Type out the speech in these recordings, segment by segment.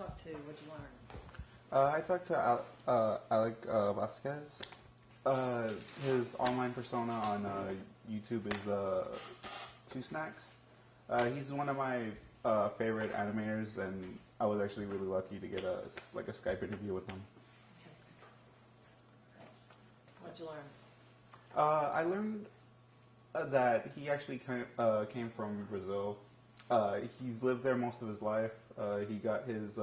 talk to? What'd you learn? I talked to Alec Vasquez. His online persona on YouTube is Two Snacks. He's one of my favorite animators, and I was actually really lucky to get a Skype interview with him. Okay. Thanks. What'd you learn? I learned that he actually came from Brazil. He's lived there most of his life. He got his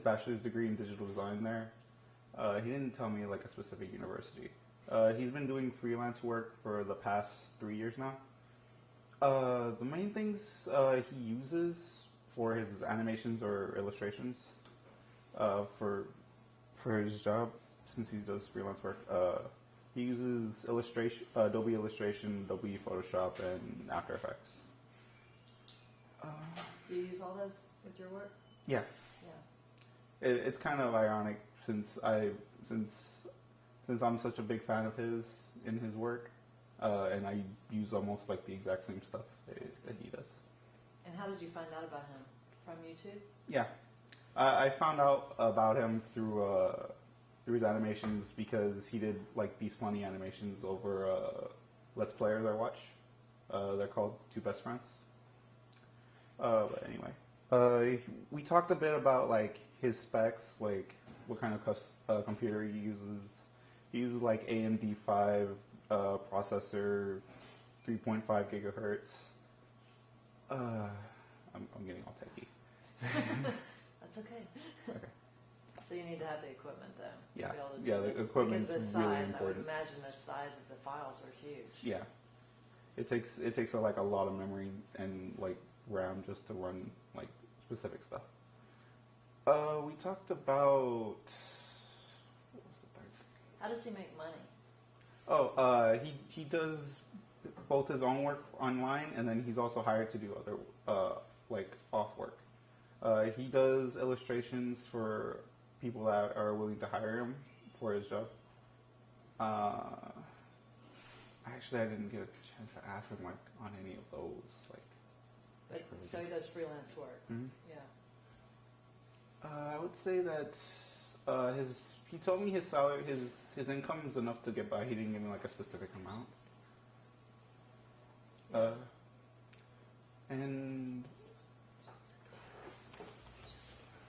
bachelor's degree in digital design there. He didn't tell me like a specific university. He's been doing freelance work for the past 3 years now. The main things he uses for his animations or illustrations for his job, since he does freelance work, he uses Adobe Illustration, Adobe Photoshop, and After Effects. Do you use all those with your work? Yeah. Yeah. It's kind of ironic since I'm such a big fan of his in his work, and I use almost like the exact same stuff that he does. And how did you find out about him? From YouTube? Yeah, I found out about him through his animations because he did like these funny animations over Let's Players I watch. They're called Two Best Friends. But anyway, we talked a bit about like his specs, like what kind of computer he uses. He uses like AMD 5 processor, 3.5 gigahertz. I'm getting all techie. That's okay. Okay. So you need to have the equipment, though. Yeah, to be able to do the this. equipment's because the really size, important. I would imagine the size of the files are huge. Yeah, it takes like a lot of memory and like RAM just to run like specific stuff. We talked about what was the third? How does he make money? Oh, he does both his own work online, and then he's also hired to do other like off work. He does illustrations for people that are willing to hire him for his job. Actually, I didn't get a chance to ask him like on any of those. Like, So he does freelance work. Mm-hmm. Yeah. I would say that he told me his salary, his income is enough to get by. He didn't give me like a specific amount. And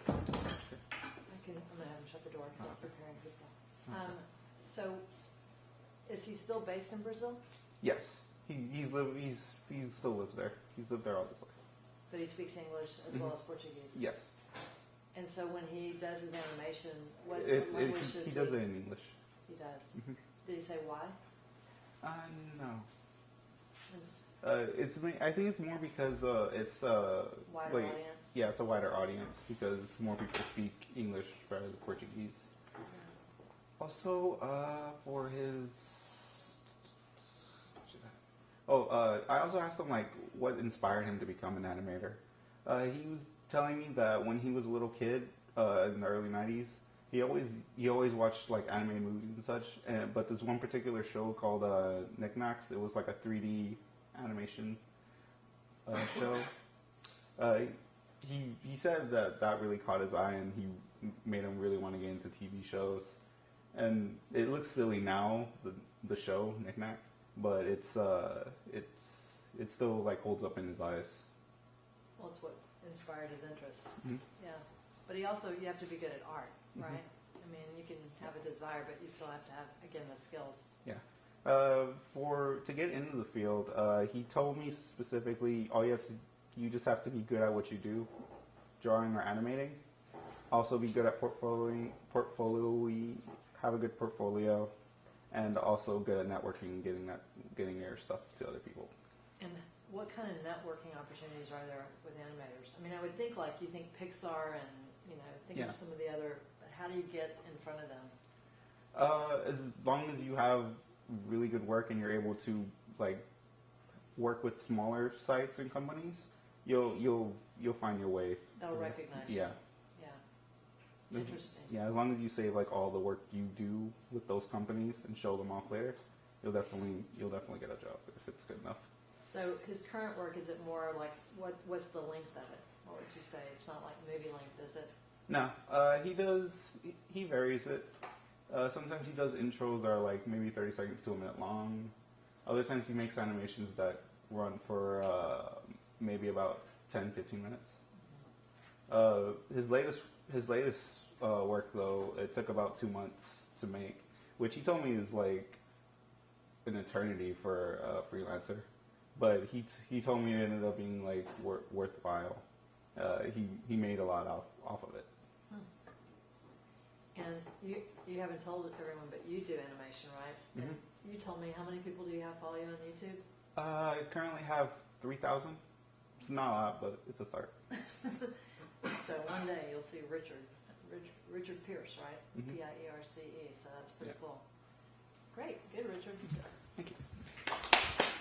I'm gonna have him shut the door because I'm preparing people. So, is he still based in Brazil? yes, he still lives there. He's lived there all his life. But he speaks English as well as Portuguese. Yes. And so when he does his animation, what He language does does it in English. He does. Mm-hmm. Did he say why? No. It's I think it's more because it's wider like, audience. yeah, it's a wider audience because more people speak English rather than Portuguese. Yeah. Also, for his I also asked him like what inspired him to become an animator. He was telling me that when he was a little kid in the early '90s, he always watched like animated movies and such. But this one particular show called Knickknacks, it was like a 3D animation show. He said that really caught his eye, and he made him really want to get into TV shows. And it looks silly now, the show Knickknack, but it's still like holds up in his eyes. Well, it's what inspired his interest. Mm-hmm. Yeah. But you have to be good at art, right? Mm-hmm. I mean, you can have a desire, but you still have to have, again, the skills. Yeah. To get into the field, he told me specifically, you just have to be good at what you do, drawing or animating. Also, be good at have a good portfolio, and also good at networking, getting your stuff to other people. And what kind of networking opportunities are there with animators? I mean, I would think you think Pixar and, think of some of the other, but how do you get in front of them? As long as you have really good work and you're able to like work with smaller sites and companies, you'll find your way. They'll recognize you. Yeah. Yeah. Interesting. Yeah, as long as you say like all the work you do with those companies and show them off later, you'll definitely get a job if it's good enough. So his current work, is it more like, what's the length of it? What would you say? It's not like movie length, is it? No, he varies it. Sometimes he does intros that are like maybe 30 seconds to a minute long. Other times he makes animations that run for maybe about 10, 15 minutes. His latest work, though, it took about 2 months to make, which he told me is like an eternity for a freelancer. But he told me it ended up being like worthwhile. He made a lot off of it. And you haven't told everyone, but you do animation, right? Mm-hmm. You told me, how many people do you have follow you on YouTube? I currently have 3,000. It's not a lot, but it's a start. So one day you'll see Richard Pierce, right? Mm-hmm. Pierce. So that's pretty Yeah. cool. Great, good, Richard.